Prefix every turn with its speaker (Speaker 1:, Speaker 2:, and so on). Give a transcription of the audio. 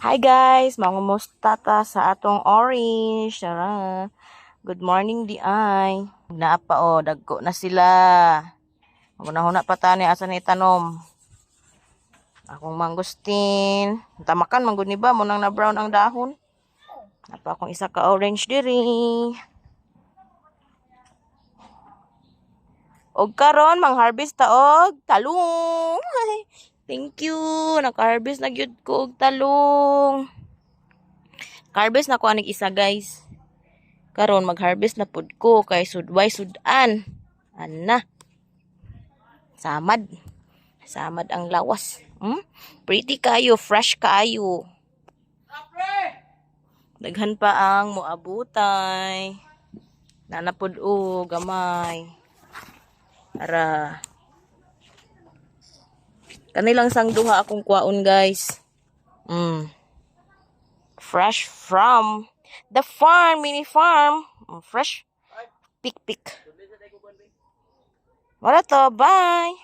Speaker 1: Hi guys, mangumusta ta sa atong orange. Tara. Good morning di ay. Naapa o, dagko na sila. Magunahuna pa tani asa ni tanom. Akong mangustin. Tamakan manggod ni ba mo nang na brown ang dahon. Napa akong isa ka orange diri. Og karon mang-harvest ta og talong. Thank you. Naka-harvest na gyud ko og talong. Harvest na ko anig isa guys. Karon mag-harvest na pud ko kay sudway sudan. Ana. Samad. Samad ang lawas. Pretty kayo, fresh kayo. Daghan pa ang moabutay. Nanapod o gamay. Ara. Kanilang sang duha akong kwaon guys. Fresh from the farm, mini farm. Fresh. Pick. Wala to, bye.